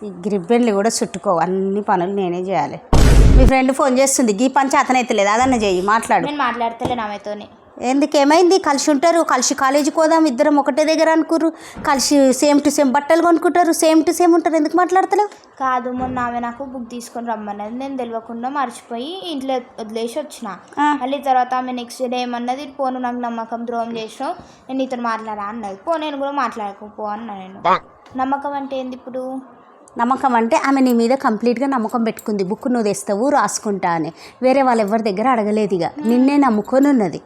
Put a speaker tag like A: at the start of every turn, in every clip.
A: ఈ గ్రిబ్బెన్లు కూడా చుట్టుకో, అన్ని పనులు నేనే చేయాలి. మీ ఫ్రెండ్ ఫోన్ చేస్తుంది, గీ పని చేతనైతే లేదు, అదన్న చెయ్యి, మాట్లాడు.
B: నేను మాట్లాడతలేను ఆమెతోని.
A: ఎందుకు, ఏమైంది? కలిసి ఉంటారు, కలిసి కాలేజీకి పోదాం, ఇద్దరం ఒకటే దగ్గర అనుకుర్రు, కలిసి సేమ్ టు సేమ్ బట్టలు కొనుక్కుంటారు, సేమ్ టు సేమ్ ఉంటారు, ఎందుకు మాట్లాడతలేవు?
B: కాదు, మొన్న ఆమె నాకు బుక్ తీసుకొని రమ్మన్నది, నేను తెలియకుండా మర్చిపోయి ఇంట్లో వదిలేసి వచ్చిన. మళ్ళీ తర్వాత ఆమె నెక్స్ట్ డే ఏమన్నది, పోను నాకు నమ్మకం ద్రోహం చేసినావు, నేను నీతో మాట్లాడా అన్నది. నేను కూడా మాట్లాడకపో అన్నా. నేను నమ్మకం అంటే ఏంది ఇప్పుడు?
A: నమ్మకం అంటే ఆమె నీ మీద కంప్లీట్గా నమ్మకం పెట్టుకుంది, బుక్ నువ్వు తెస్తావు రాసుకుంటా అని. వేరే వాళ్ళు ఎవరి దగ్గర అడగలేదు, ఇక నిన్నే నమ్ముకొని ఉన్నది.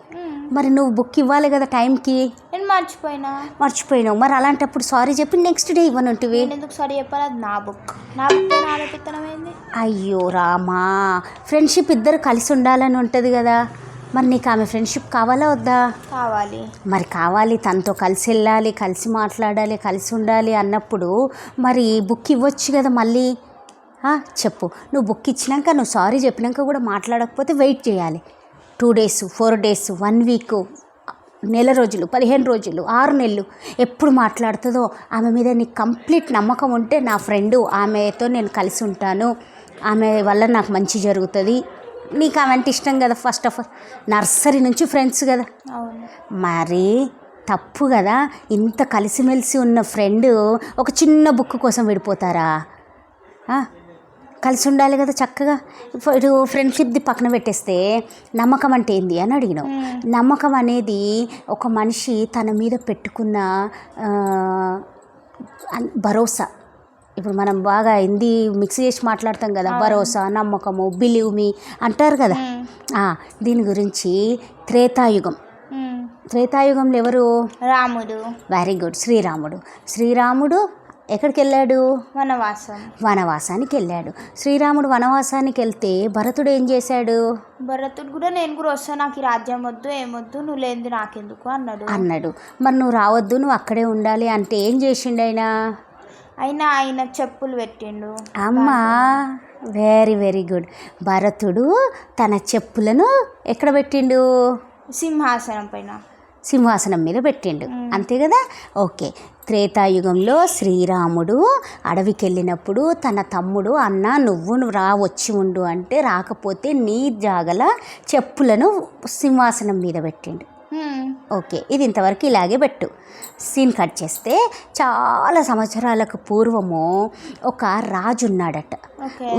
A: మరి నువ్వు బుక్ ఇవ్వాలి కదా టైంకి.
B: నేను
A: మర్చిపోయినావు. మరి అలాంటప్పుడు సారీ చెప్పి నెక్స్ట్ డే ఇవ్వనుంటివి.
B: ఎందుకు సారీ చెప్పాలి? అది నా బుక్, ఆలోపిత్తనమైంది.
A: అయ్యో రామా, ఫ్రెండ్షిప్ ఇద్దరు కలిసి ఉండాలని ఉంటుంది కదా. మరి నీకు ఆమె ఫ్రెండ్షిప్ కావాలా వద్దా?
B: కావాలి.
A: మరి కావాలి, తనతో కలిసి వెళ్ళాలి, కలిసి మాట్లాడాలి, కలిసి ఉండాలి అన్నప్పుడు మరి బుక్ ఇవ్వచ్చు కదా మళ్ళీ. చెప్పు, నువ్వు బుక్ ఇచ్చినాక నువ్వు సారీ చెప్పినాక కూడా మాట్లాడకపోతే వెయిట్ చేయాలి. 2 days, 4 days, 1 week, నెల రోజులు, 15 రోజులు, 6 నెలలు, ఎప్పుడు మాట్లాడుతుందో ఆమె మీద నీకు కంప్లీట్ నమ్మకం ఉంటే, నా ఫ్రెండు, ఆమెతో నేను కలిసి ఉంటాను, ఆమె వల్ల నాకు మంచి జరుగుతుంది, నీకు ఆమె అంటే ఇష్టం కదా. ఫస్ట్ ఆఫ్ ఆల్ నర్సరీ నుంచి ఫ్రెండ్స్ కదా. మరి తప్పు కదా, ఇంత కలిసిమెలిసి ఉన్న ఫ్రెండ్ ఒక చిన్న బుక్ కోసం విడిపోతారా? కలిసి ఉండాలి కదా చక్కగా. ఇప్పుడు ఫ్రెండ్షిప్ది పక్కన పెట్టేస్తే నమ్మకం అంటే ఏంది అని అడిగినావు. నమ్మకం అనేది ఒక మనిషి తన మీద పెట్టుకున్న భరోసా. ఇప్పుడు మనం బాగా హిందీ మిక్స్ చేసి మాట్లాడతాం కదా, భరోసా, నమ్మకము, బిలీవ్ మీ అంటారు కదా. దీని గురించి త్రేతాయుగంలో ఎవరు?
B: రాముడు.
A: వెరీ గుడ్, శ్రీరాముడు ఎక్కడికి వెళ్ళాడు? వనవాసానికి వెళ్ళాడు. శ్రీరాముడు వనవాసానికి వెళ్తే భరతుడు ఏం చేశాడు?
B: భరతుడు కూడా నేను కూడా వస్తాను, నాకు ఈ రాజ్యం వద్దు, ఏమొద్దు, నువ్వు లేనిది నాకెందుకు అన్నాడు.
A: మరి నువ్వు రావద్దు, నువ్వు అక్కడే ఉండాలి అంటే ఏం చేసిండు
B: ఆయన చెప్పులు పెట్టిండు.
A: అమ్మా, వెరీ వెరీ గుడ్. భరతుడు తన చెప్పులను ఎక్కడ పెట్టిండు? సింహాసనం మీద పెట్టిండు, అంతే కదా. ఓకే. త్రేతాయుగంలో శ్రీరాముడు అడవికి వెళ్ళినప్పుడు తన తమ్ముడు, అన్న నువ్వు వచ్చి ఉండు అంటే రాకపోతే నీ జాగల చెప్పులను సింహాసనం మీద పెట్టిండు. ఓకే, ఇది ఇంతవరకు ఇలాగే పెట్టు. సీన్ కట్ చేస్తే చాలా సంవత్సరాలకు పూర్వము ఒక రాజు ఉన్నాడట.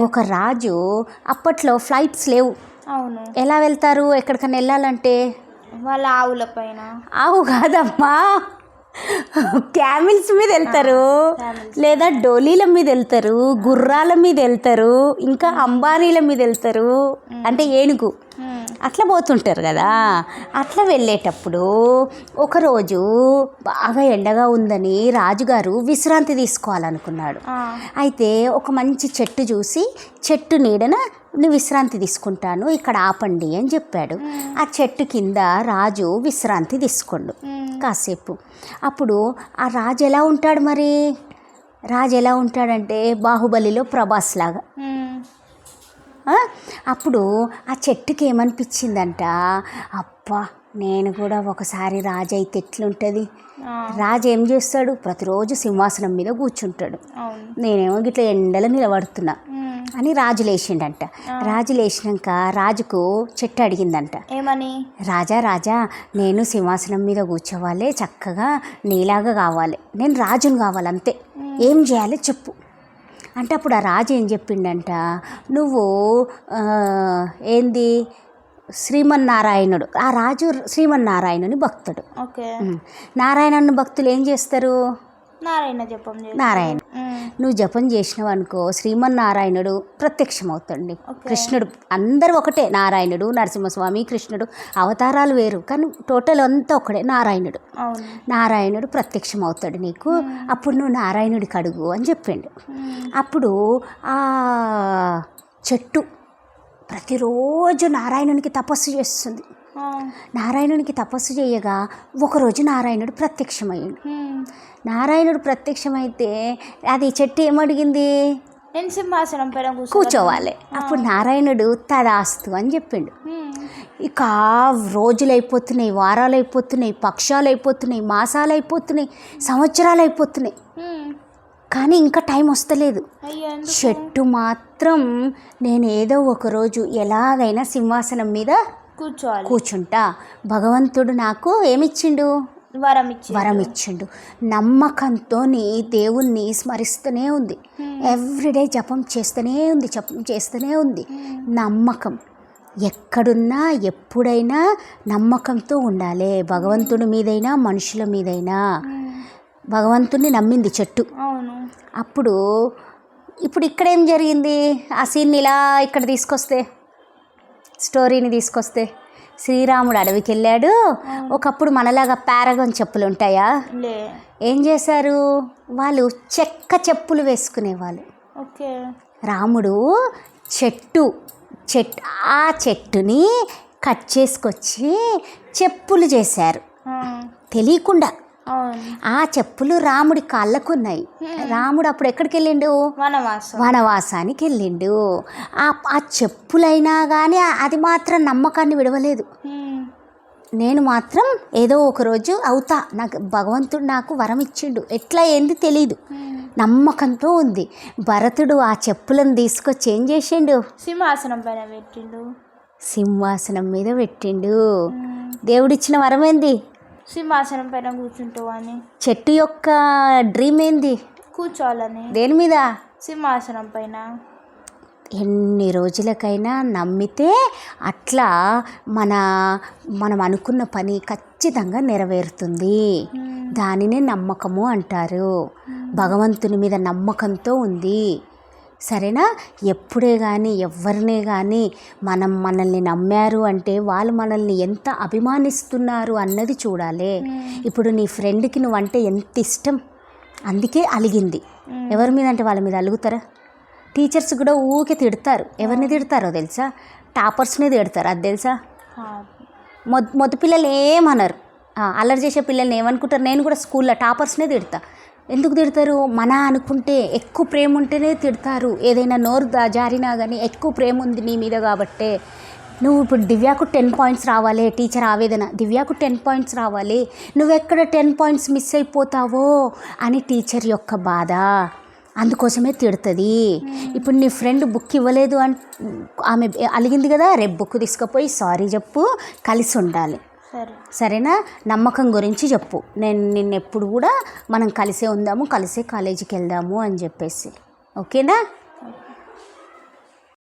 A: ఒక రాజు, అప్పట్లో ఫ్లైట్స్ లేవు, ఎలా వెళ్తారు ఎక్కడికైనా వెళ్ళాలంటే?
B: వాళ్ళ ఆవుల పైన.
A: ఆవు కాదమ్మా, క్యామిల్స్ మీద వెళ్తారు, లేదా డోలీల మీద వెళ్తారు, గుర్రాల మీద వెళ్తారు, ఇంకా అంబారీల మీద వెళ్తారు, అంటే ఏనుగు, అట్లా పోతుంటారు కదా. అట్లా వెళ్ళేటప్పుడు ఒకరోజు బాగా ఎండగా ఉందని రాజుగారు విశ్రాంతి తీసుకోవాలనుకున్నాడు. అయితే ఒక మంచి చెట్టు చూసి, చెట్టు నీడన విశ్రాంతి తీసుకుంటాను, ఇక్కడ ఆపండి అని చెప్పాడు. ఆ చెట్టు కింద రాజు విశ్రాంతి తీసుకోండు కాసేపు. అప్పుడు ఆ రాజు ఎలా ఉంటాడు మరి? రాజు ఎలా ఉంటాడంటే బాహుబలిలో ప్రభాస్ లాగా. అప్పుడు ఆ చెట్టుకి ఏమనిపించిందంట, అబ్బా నేను కూడా ఒకసారి రాజు అయితే ఎట్లుంటుంది. రాజు ఏం చేస్తాడు? ప్రతిరోజు సింహాసనం మీద కూర్చుంటాడు, నేనేమో గిట్లా ఎండలో నిలబడుతున్నా అని రాజు లేచిండంట. రాజు లేచినాక రాజుకు చెట్టు అడిగిందంట,
B: ఏమని?
A: రాజా నేను సింహాసనం మీద కూర్చోవాలి, చక్కగా నీలాగా కావాలి, నేను రాజును కావాలి, అంతే, ఏం చేయాలి చెప్పు అంటే. అప్పుడు ఆ రాజు ఏం చెప్పిండంట, నువ్వు ఏంది శ్రీమన్నారాయణుడు, ఆ రాజు శ్రీమన్నారాయణుని భక్తుడు. నారాయణుని భక్తులు ఏం చేస్తారు? నారాయణ. నువ్వు జపం చేసినావు అనుకో, శ్రీమన్నారాయణుడు ప్రత్యక్షమవుతాడు. కృష్ణుడు, అందరూ ఒకటే, నారాయణుడు, నరసింహస్వామి, కృష్ణుడు, అవతారాలు వేరు కానీ టోటల్ అంతా ఒకటే, నారాయణుడు ప్రత్యక్షమవుతాడు నీకు. అప్పుడు నువ్వు నారాయణుడికి అడుగు అని చెప్పిండు. అప్పుడు ఆ చెట్టు ప్రతిరోజు నారాయణునికి తపస్సు చేస్తుంది. నారాయణునికి తపస్సు చేయగా ఒకరోజు నారాయణుడు ప్రత్యక్షమయ్యాడు. నారాయణుడు ప్రత్యక్షమైతే అది చెట్టు ఏమడిగింది?
B: నేను సింహాసనం పైన
A: కూర్చోవాలి. అప్పుడు నారాయణుడు తదాస్తు అని చెప్పిండు. ఇక రోజులు అయిపోతున్నాయి, వారాలు అయిపోతున్నాయి, పక్షాలు అయిపోతున్నాయి, మాసాలు అయిపోతున్నాయి, సంవత్సరాలు అయిపోతున్నాయి. కానీ ఇంకా టైం వస్తలేదు.
B: అయ్యో ఎందుకు?
A: చెట్టు మాత్రం నేను ఏదో ఒకరోజు ఎలాగైనా సింహాసనం మీద
B: కూర్చోవాలి,
A: కూర్చుంటా. భగవంతుడు నాకు ఏమిచ్చిండు? వరం ఇచ్చిండు. నమ్మకంతో దేవుణ్ణి స్మరిస్తూనే ఉంది, ఎవ్రీడే జపం చేస్తూనే ఉంది. నమ్మకం ఎక్కడున్నా ఎప్పుడైనా నమ్మకంతో ఉండాలి, భగవంతుడి మీదైనా మనుషుల మీదైనా. భగవంతుడిని నమ్మింది చెట్టు. అప్పుడు ఇప్పుడు ఇక్కడేం జరిగింది? ఆ సీన్ని ఇలా ఇక్కడ తీసుకొస్తే, స్టోరీని తీసుకొస్తే, శ్రీరాముడు అడవికి వెళ్ళాడు. ఒకప్పుడు మనలాగా పారగాన్ చెప్పులు ఉంటాయా? ఏం చేశారు వాళ్ళు? చెక్క చెప్పులు వేసుకునేవాళ్ళు. రాముడు ఆ చెట్టుని కట్ చేసుకొచ్చి చెప్పులు చేశారు తెలియకుండా. ఆ చెప్పులు రాముడి కాళ్ళకున్నాయి. రాముడు అప్పుడు ఎక్కడికి వెళ్ళిండు? వనవాసానికి వెళ్ళిండు. ఆ చెప్పులైనా కానీ అది మాత్రం నమ్మకాన్ని విడవలేదు. నేను మాత్రం ఏదో ఒకరోజు అవుతా, నాకు భగవంతుడు నాకు వరం ఇచ్చిండు, ఎట్లా ఏంది తెలీదు, నమ్మకంతో ఉంది. భరతుడు ఆ చెప్పులను తీసుకొచ్చి ఏం చేసిండు? సింహాసనం మీద పెట్టిండు. దేవుడిచ్చిన వరం ఏంది?
B: సింహాసనం పైన కూర్చుంటావు అని.
A: చెట్టు యొక్క డ్రీమ్ ఏంది?
B: కూర్చోవాలని.
A: దేని మీద?
B: సింహాసనం పైన.
A: ఎన్ని రోజులకైనా నమ్మితే అట్లా మనం అనుకున్న పని ఖచ్చితంగా నెరవేరుతుంది. దానినే నమ్మకము అంటారు. భగవంతుని మీద నమ్మకంతో ఉంది, సరేనా? ఎప్పుడే కానీ ఎవరినే కానీ మనల్ని నమ్మారు అంటే వాళ్ళు మనల్ని ఎంత అభిమానిస్తున్నారు అన్నది చూడాలి. ఇప్పుడు నీ ఫ్రెండ్కి నువ్వంటే ఎంత ఇష్టం, అందుకే అలిగింది. ఎవరి మీద అంటే వాళ్ళ మీద అలుగుతారా? టీచర్స్ కూడా ఊరికే తిడతారు. ఎవరిని తిడతారో తెలుసా? టాపర్స్ని తిడతారు, అది తెలుసా? మొద్దు పిల్లలు ఏమన్నారు, అల్లరి చేసే పిల్లల్ని ఏమనుకుంటారు? నేను కూడా స్కూల్లో టాపర్స్నే తిడతా. ఎందుకు తిడతారు? మన అనుకుంటే ఎక్కువ ప్రేమ ఉంటేనే తిడతారు. ఏదైనా నోరు జారినా కానీ ఎక్కువ ప్రేమ ఉంది నీ మీద కాబట్టే. నువ్వు ఇప్పుడు దివ్యాకు 10 పాయింట్స్ రావాలి, టీచర్ ఆవేదన, దివ్యాకు 10 పాయింట్స్ రావాలి, నువ్వెక్కడ 10 పాయింట్స్ మిస్ అయిపోతావో అని టీచర్ యొక్క బాధ. అందుకోసమే తిడుతుంది. ఇప్పుడు నీ ఫ్రెండ్ బుక్ ఇవ్వలేదు అంటే ఆమె అలిగింది కదా, రేపు బుక్ తీసుకుపోయి సారీ చెప్పు, కలిసి ఉండాలి, సరేనా? నమ్మకం గురించి చెప్పు, నిన్న ఎప్పుడు కూడా మనం కలిసే ఉందాము, కలిసే కాలేజీకి వెళ్దాము అని చెప్పేసి, ఓకేనా?